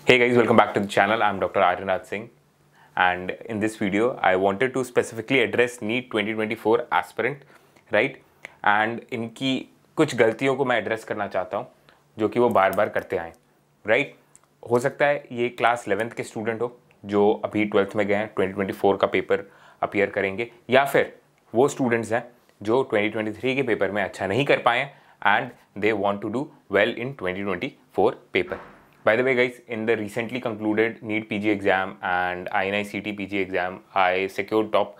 Hey guys, welcome back to the channel. I'm Dr. Aryanraj Singh, and in this video I wanted to specifically address NEET 2024 aspirant, right? And इनकी कुछ गलतियों को मैं address करना चाहता हूँ जो कि वो बार बार करते आए, राइट? हो सकता है ये क्लास 11th के स्टूडेंट हो जो अभी 12th में गए हैं, 2024 का पेपर अपीयर करेंगे, या फिर वो स्टूडेंट्स हैं जो 2023 के पेपर में अच्छा नहीं कर पाए and they want to do well in 2024 paper. By the way guys, in the recently concluded NEET PG exam and INI-CET PG exam, I secured top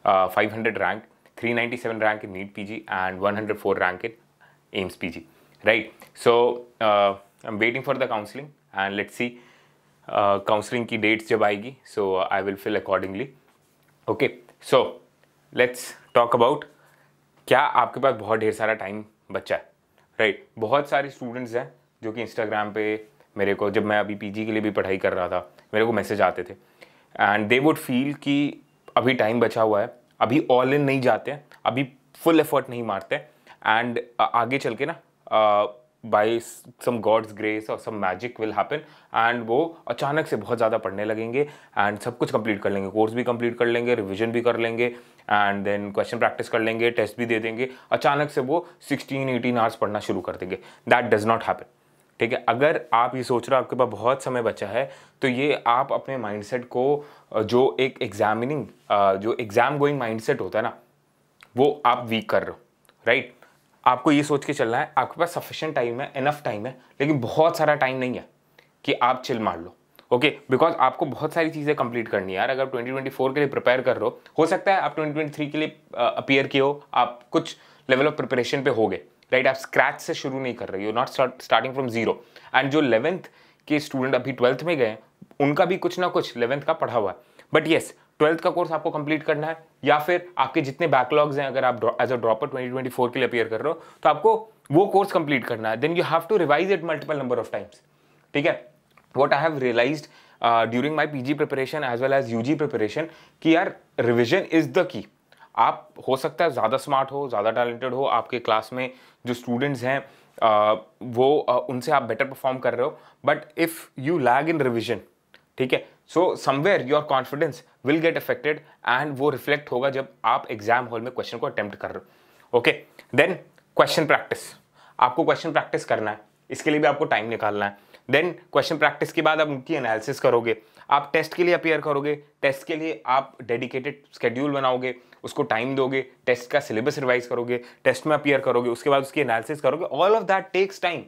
500 rank, 397 rank in NEET PG and 104 rank in AIIMS PG, right? So I'm waiting for the counseling and let's see counseling की dates जब आएगी, so I will fill accordingly. Okay, so let's talk about क्या आपके पास बहुत ढेर सारा time बचा है, राइट? बहुत सारे स्टूडेंट्स हैं जो कि इंस्टाग्राम पे मेरे को, जब मैं अभी पीजी के लिए भी पढ़ाई कर रहा था, मेरे को मैसेज आते थे एंड दे वुड फील कि अभी टाइम बचा हुआ है, अभी ऑल इन नहीं जाते हैं, अभी फुल एफर्ट नहीं मारते एंड आगे चल के ना बाय सम गॉड्स ग्रेस और some magic will happen and वो अचानक से बहुत ज़्यादा पढ़ने लगेंगे एंड सब कुछ कंप्लीट कर लेंगे, कोर्स भी कंप्लीट कर लेंगे, रिविजन भी कर लेंगे एंड देन क्वेश्चन प्रैक्टिस कर लेंगे, टेस्ट भी दे देंगे. अचानक से वो 16-18 आवर्स पढ़ना शुरू कर देंगे. दैट डज नॉट हैपन, ठीक है? अगर आप ये सोच रहे हो आपके पास बहुत समय बचा है, तो ये आप अपने माइंडसेट को जो एक जो एग्जाम गोइंग माइंडसेट होता है ना, वो आप वीक कर रहे हो, राइट? आपको ये सोच के चलना है आपके पास सफिशिएंट टाइम है, इनफ टाइम है, लेकिन बहुत सारा टाइम नहीं है कि आप चिल मार लो. ओके, बिकॉज आपको बहुत सारी चीज़ें कंप्लीट करनी है यार. अगर 2024 के लिए प्रिपेयर कर रहे हो सकता है आप 2023 के लिए अपीयर किए हो, आप कुछ लेवल ऑफ प्रिपरेशन पे हो गए, राइट? आप स्क्रैच से शुरू नहीं कर रहे हो, not starting from zero. And जो 11th के स्टूडेंट अभी 12th में गए, उनका भी कुछ ना कुछ 11th का पढ़ा हुआ है. बट येस, 12th का कोर्स आपको कंप्लीट करना है, या फिर आपके जितने बैकलॉग्स हैं, अगर आप एज अ ड्रॉपर 2024 के लिए अपीयर कर रहे हो तो आपको वो कोर्स कंप्लीट करना है. Then you have to revise it multiple number of times, ठीक है? What I have realised during my PG preparation as well as UG preparation कि यार रिविजन इज द की. आप हो सकता है ज़्यादा स्मार्ट हो, ज़्यादा टैलेंटेड हो, आपके क्लास में जो स्टूडेंट्स हैं उनसे आप बेटर परफॉर्म कर रहे हो, but if you lag in revision, ठीक है, so somewhere your confidence will get affected and वो रिफ्लेक्ट होगा जब आप एग्जाम हॉल में क्वेश्चन को अटेम्प्ट कर रहे हो. Okay, then question practice. आपको क्वेश्चन प्रैक्टिस करना है, इसके लिए भी आपको टाइम निकालना है. देन क्वेश्चन प्रैक्टिस के बाद आप उनकी एनालिसिस करोगे, आप टेस्ट के लिए अपीयर करोगे, टेस्ट के लिए आप डेडिकेटेड स्केड्यूल बनाओगे, उसको टाइम दोगे, टेस्ट का सिलेबस रिवाइज करोगे, टेस्ट में अपीयर करोगे, उसके बाद उसकी एनालिसिस करोगे. All of that takes time,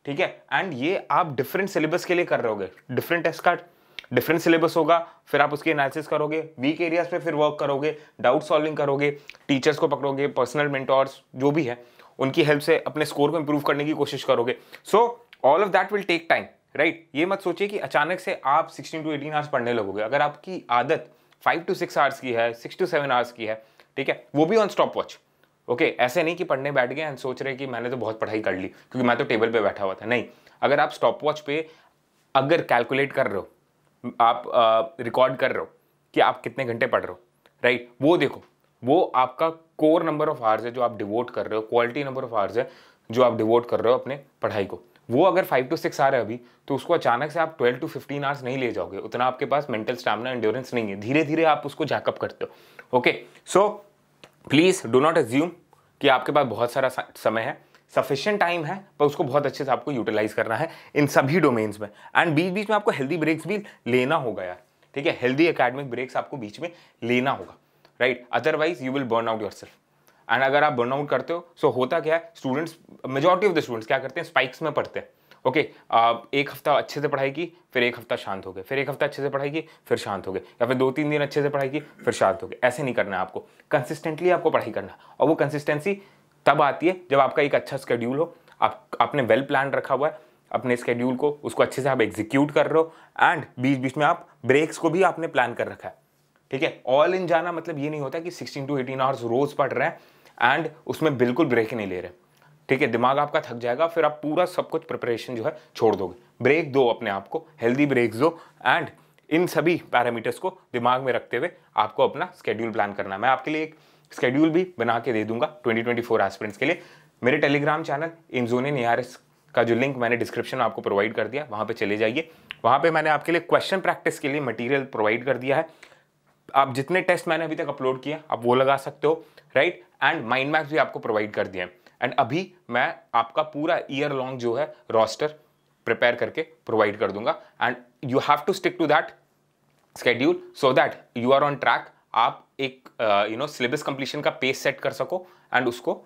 ठीक है? एंड ये आप डिफरेंट सिलेबस के लिए कर रहे होगे, डिफरेंट टेस्ट का डिफरेंट सिलेबस होगा, फिर आप उसकी एनालिसिस करोगे, वीक एरियाज पे फिर वर्क करोगे, डाउट सॉल्विंग करोगे, टीचर्स को पकड़ोगे, पर्सनल मेंटोर्स जो भी है उनकी हेल्प से अपने स्कोर को इंप्रूव करने की कोशिश करोगे. So all of that will take time, right? ये मत सोचिए कि अचानक से आप 16 to 18 आवर्स पढ़ने लगोगे. अगर आपकी आदत 5 to 6 आवर्स की है, 6 to 7 आवर्स की है, ठीक है, वो भी ऑन स्टॉप वॉच. ओके, ऐसे नहीं कि पढ़ने बैठ गए एंड सोच रहे कि मैंने तो बहुत पढ़ाई कर ली क्योंकि मैं तो टेबल पे बैठा हुआ था. नहीं, अगर आप स्टॉप वॉच पे अगर कैलकुलेट कर रहे हो, आप रिकॉर्ड कर रहे हो कि आप कितने घंटे पढ़ रहे हो, राइट? वो देखो, वो आपका कोर नंबर ऑफ आवर्स है जो आप डिवोट कर रहे हो, क्वालिटी नंबर ऑफ आवर्स है जो आप डिवोट कर रहे हो अपने पढ़ाई को. वो अगर 5 to 6 आ रहा है अभी, तो उसको अचानक से आप 12 to 15 आवर्स नहीं ले जाओगे. उतना आपके पास मेंटल स्टैमिना, एंड्योरेंस नहीं है. धीरे धीरे आप उसको जैकअप करते हो. Okay, so please do not assume कि आपके पास बहुत सारा समय है. सफिशिएंट टाइम है, पर उसको बहुत अच्छे से आपको यूटिलाइज करना है इन सभी डोमेन्स में. एंड बीच बीच में आपको हेल्दी ब्रेक्स भी लेना होगा यार, ठीक है? हेल्दी एकेडमिक ब्रेक्स आपको बीच में लेना होगा, right? Otherwise you will burn out yourself. And अगर आप बर्न आउट करते हो, सो होता क्या है, students, majority of the students क्या करते हैं, स्पाइक्स में पढ़ते हैं. ओके, एक हफ्ता अच्छे से पढ़ाई की, फिर एक हफ्ता शांत हो गए, फिर एक हफ्ता अच्छे से पढ़ाई की, फिर शांत हो गए, या फिर 2-3 दिन अच्छे से पढ़ाई की, फिर शांत हो गए. ऐसे नहीं करना है आपको. कंसिस्टेंटली आपको पढ़ाई करना है, और वो कंसिस्टेंसी तब आती है जब आपका एक अच्छा स्केड्यूल हो, आपने वेल प्लान रखा हुआ है अपने स्केड्यूल को, उसको अच्छे से आप एग्जीक्यूट कर रहे हो, एंड बीच बीच में आप ब्रेक्स को भी आपने प्लान कर रखा है, ठीक है? ऑल इन जाना मतलब ये नहीं होता कि 16 to 18 आवर्स रोज पढ़ रहे हैं एंड उसमें बिल्कुल ब्रेक नहीं ले रहे, ठीक है? दिमाग आपका थक जाएगा, फिर आप पूरा सब कुछ प्रिपरेशन जो है छोड़ दोगे. ब्रेक दो अपने आप को, हेल्दी ब्रेक्स दो, एंड इन सभी पैरामीटर्स को दिमाग में रखते हुए आपको अपना स्केड्यूल प्लान करना है. मैं आपके लिए एक स्केड्यूल भी बना के दे दूंगा 2024 एस्पिरेंट्स के लिए. मेरे टेलीग्राम चैनल इनजोनियन ARS का जो लिंक मैंने डिस्क्रिप्शन में आपको प्रोवाइड कर दिया, वहाँ पे चले जाइए। वहाँ पे मैंने आपके लिए क्वेश्चन प्रैक्टिस के लिए मटेरियल प्रोवाइड कर दिया है। आप जितने टेस्ट मैंने अभी तक अपलोड किया आप वो लगा सकते हो, राइट। एंड माइंड मैप्स भी आपको प्रोवाइड कर दिया है। एंड अभी मैं आपका पूरा ईयर लॉन्ग जो है रोस्टर प्रिपेयर करके प्रोवाइड कर दूंगा, and you have to stick to that schedule so that you are on track. आप एक सिलेबस कंप्लीशन का पेस सेट कर सको एंड उसको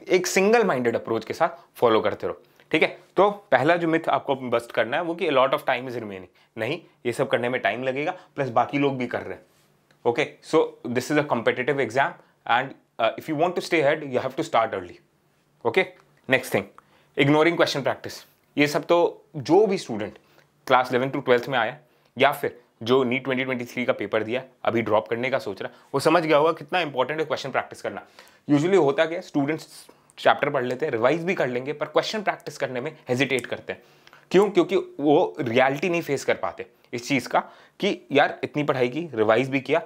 एक सिंगल माइंडेड अप्रोच के साथ फॉलो करते रहो, ठीक है। तो पहला जो मिथ आपको बस्ट करना है वो कि lot of time is remaining, नहीं, ये सब करने में टाइम लगेगा, प्लस बाकी लोग भी कर रहे हैं। Okay, so this is a competitive exam and if you want to stay head you have to start early. Okay, next thing, ignoring question practice. ये सब तो जो भी स्टूडेंट क्लास 11 to 12 में आया या फिर जो नीट 2023 का पेपर दिया अभी ड्रॉप करने का सोच रहा, वो समझ गया होगा कितना इंपॉर्टेंट है क्वेश्चन प्रैक्टिस करना। यूजुअली होता क्या, स्टूडेंट्स चैप्टर पढ़ लेते हैं, रिवाइज भी कर लेंगे, पर क्वेश्चन प्रैक्टिस करने में हेजिटेट करते हैं। क्यों? क्योंकि वो रियलिटी नहीं फेस कर पाते इस चीज़ का कि यार इतनी पढ़ाई की, रिवाइज भी किया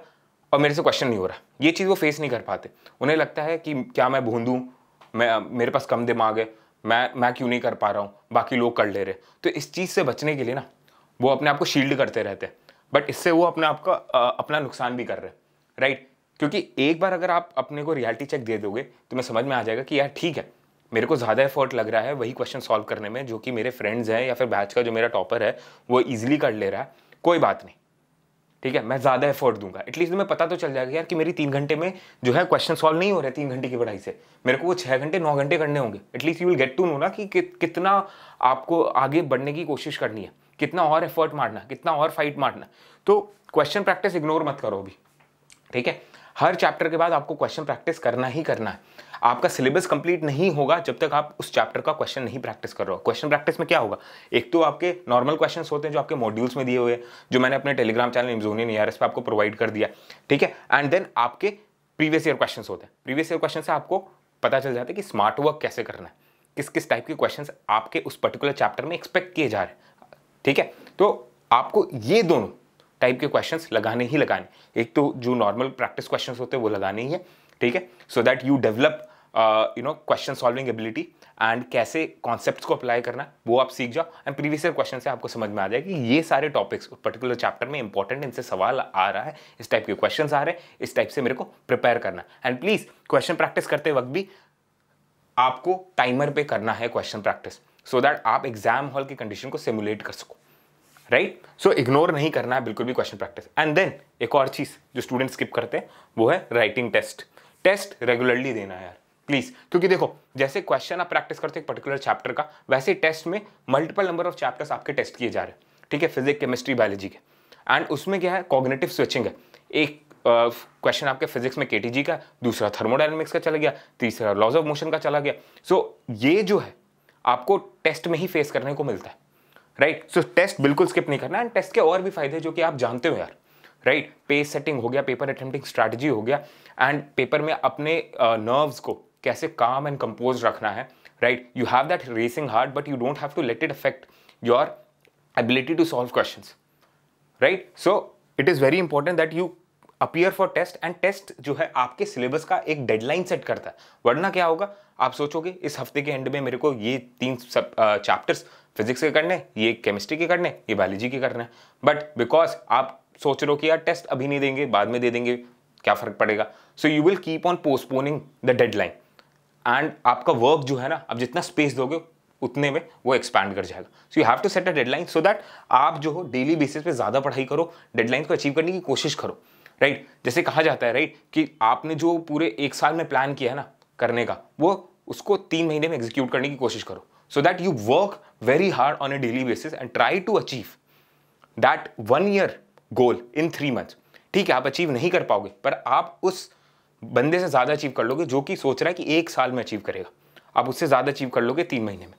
और मेरे से क्वेश्चन नहीं हो रहा। ये चीज़ वो फेस नहीं कर पाते। उन्हें लगता है कि क्या मैं भूंदूं, मेरे पास कम दिमाग है, मैं क्यों नहीं कर पा रहा हूँ, बाकी लोग कर ले रहे। तो इस चीज़ से बचने के लिए ना वो अपने आप को शील्ड करते रहते हैं, बट इससे वो अपने आप का अपना नुकसान भी कर रहे हैं, राइट। क्योंकि एक बार अगर आप अपने को रियलिटी चेक दे दोगे तो मैं समझ में आ जाएगा कि यार ठीक है, मेरे को ज़्यादा एफर्ट लग रहा है वही क्वेश्चन सॉल्व करने में जो कि मेरे फ्रेंड्स हैं या फिर बैच का जो मेरा टॉपर है वो ईजिली कर ले रहा है, कोई बात नहीं, ठीक है, मैं ज़्यादा एफर्ट दूंगा। एटलीस्ट तुम्हें पता तो चल जाएगा यार कि मेरी 3 घंटे में जो है क्वेश्चन सॉल्व नहीं हो रहे 3 घंटे की पढ़ाई से, मेरे को वो 6 घंटे 9 घंटे करने होंगे। At least you will get to know ना कि कितना आपको आगे बढ़ने की कोशिश करनी है, कितना और एफर्ट मारना, कितना और फाइट मारना। तो क्वेश्चन प्रैक्टिस इग्नोर मत करो अभी, ठीक है। हर चैप्टर के बाद आपको क्वेश्चन प्रैक्टिस करना ही करना है। आपका सिलेबस कंप्लीट नहीं होगा जब तक आप उस चैप्टर का क्वेश्चन नहीं प्रैक्टिस कर रहे हो। क्वेश्चन प्रैक्टिस में क्या होगा, एक तो आपके नॉर्मल क्वेश्चंस होते हैं जो आपके मॉड्यूल्स में दिए हुए हैं, जो मैंने अपने टेलीग्राम चैनल इमजोनियन ईआरएस पे आपको प्रोवाइड कर दिया, ठीक है। एंड देन आपके प्रीवियस ईयर क्वेश्चन होते हैं। प्रीवियस ईयर क्वेश्चन से आपको पता चल जाता है कि स्मार्ट वर्क कैसे करना है, किस किस टाइप के क्वेश्चन आपके उस पर्टिकुलर चैप्टर में एक्सपेक्ट किए जा रहे हैं, ठीक है। तो आपको ये दोनों टाइप के क्वेश्चंस लगाने ही लगाने, एक तो जो नॉर्मल प्रैक्टिस क्वेश्चंस होते हैं वो लगाने ही है, ठीक है, सो that you develop question solving ability and कैसे कॉन्सेप्ट्स को अप्लाई करना वो आप सीख जाओ। एंड प्रीवियस ईयर क्वेश्चन से आपको समझ में आ जाएगा कि ये सारे टॉपिक्स पर्टिकुलर चैप्टर में इंपॉर्टेंट, इनसे सवाल आ रहा है, इस टाइप के क्वेश्चंस आ रहे हैं, इस टाइप से मेरे को प्रिपेयर करना। एंड प्लीज क्वेश्चन प्रैक्टिस करते वक्त भी आपको टाइमर पे करना है क्वेश्चन प्रैक्टिस, सो दैट आप एग्जाम हॉल की कंडीशन को सिमुलेट कर सको, राइट। सो इग्नोर नहीं करना है बिल्कुल भी क्वेश्चन प्रैक्टिस। एंड देन एक और चीज जो स्टूडेंट स्किप करते हैं वो है राइटिंग टेस्ट। टेस्ट रेगुलरली देना है यार प्लीज, क्योंकि देखो जैसे क्वेश्चन आप प्रैक्टिस करते हैं पर्टिकुलर चैप्टर का, वैसे टेस्ट में मल्टीपल नंबर ऑफ चैप्टर्स आपके टेस्ट किए जा रहे हैं, ठीक है, फिजिक्स केमिस्ट्री बायोलॉजी के। एंड उसमें क्या है, कॉग्निटिव स्विचिंग है। एक क्वेश्चन आपके फिजिक्स में केटीजी का, दूसरा थर्मोडायनेमिक्स का चला गया, तीसरा लॉज ऑफ मोशन का चला गया। सो ये जो है आपको टेस्ट में ही फेस करने को मिलता है, राइट। सो टेस्ट बिल्कुल स्किप नहीं करना। एंड टेस्ट के और भी फायदे जो कि आप जानते हो यार, राइट। पेस सेटिंग हो गया, पेपर अटेम्प्टिंग स्ट्रैटेजी हो गया, एंड पेपर में अपने नर्व्स को कैसे काम एंड कंपोज रखना है, right. You have that racing heart but you don't have to let it affect your ability to solve questions, right. So it is very important that you appear for test. And test जो है आपके syllabus का एक deadline set करता है, वरना क्या होगा, आप सोचोगे इस हफ्ते के एंड में मेरे को ये 3 चैप्टर्स फिजिक्स के करने, ये केमिस्ट्री के करने, ये बायोलॉजी के करने, बट बिकॉज आप सोच रहे हो कि यार टेस्ट अभी नहीं देंगे, बाद में दे देंगे, क्या फर्क पड़ेगा। So you will keep on postponing the deadline, and आपका वर्क जो है ना, आप जितना स्पेस दोगे उतने में वो एक्सपैंड कर जाएगा। So you have to set a deadline so that आप जो हो डेली बेसिस पे ज्यादा पढ़ाई करो, डेडलाइन को अचीव करने की कोशिश करो, राइट। जैसे कहा जाता है, राइट, कि आपने जो पूरे 1 साल में प्लान किया है ना करने का, वो उसको 3 महीने में एग्जीक्यूट करने की कोशिश करो, so that you work very hard on a daily basis and try to achieve that 1 year goal in 3 months. ठीक है, आप अचीव नहीं कर पाओगे, पर आप उस बंदे से ज्यादा अचीव कर लोगे जो कि सोच रहा है कि 1 साल में अचीव करेगा, आप उससे ज्यादा अचीव कर लोगे 3 महीने में,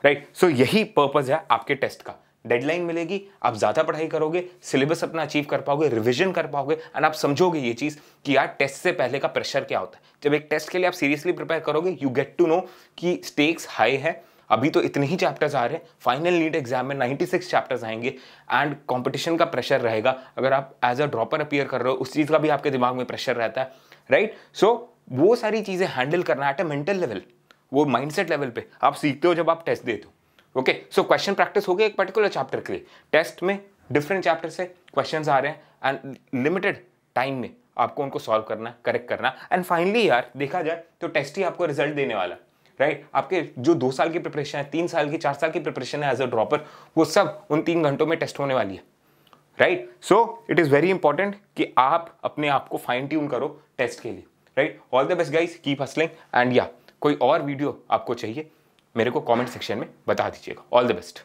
राइट। सो यही पर्पज है आपके टेस्ट का। डेडलाइन मिलेगी, आप ज्यादा पढ़ाई करोगे, सिलेबस अपना अचीव कर पाओगे, रिवीजन कर पाओगे, एंड आप समझोगे ये चीज कि यार टेस्ट से पहले का प्रेशर क्या होता है। जब एक टेस्ट के लिए आप सीरियसली प्रिपेयर करोगे, यू गेट टू नो कि स्टेक्स हाई है, अभी तो इतने ही चैप्टर्स आ रहे हैं, फाइनल नीट एग्जाम में 96 चैप्टर्स आएंगे, एंड कंपटीशन का प्रेशर रहेगा। अगर आप एज अ ड्रॉपर अपीयर कर रहे हो, उस चीज का भी आपके दिमाग में प्रेशर रहता है, राइट। सो वो सारी चीजें हैंडल करना एट अ मेंटल लेवल, वो माइंडसेट लेवल पे आप सीखते हो जब आप टेस्ट देते हो। ओके, सो क्वेश्चन प्रैक्टिस हो गया एक पर्टिकुलर चैप्टर के लिए। टेस्ट में डिफरेंट चैप्टर से क्वेश्चंस आ रहे हैं एंड लिमिटेड टाइम में आपको उनको सॉल्व करना, करेक्ट करना, एंड फाइनली यार देखा जाए तो टेस्ट ही आपको रिजल्ट देने वाला, राइट? आपके जो 2 साल की प्रिपरेशन है, 3 साल की, 4 साल की प्रिपरेशन है एज अ ड्रॉपर, वो सब उन 3 घंटों में टेस्ट होने वाली है, right? So it is very important कि आप अपने आप को फाइन ट्यून करो टेस्ट के लिए, right? All the best guys, keep hustling, and या कोई और वीडियो आपको चाहिए मेरे को कमेंट सेक्शन में बता दीजिएगा। All the best.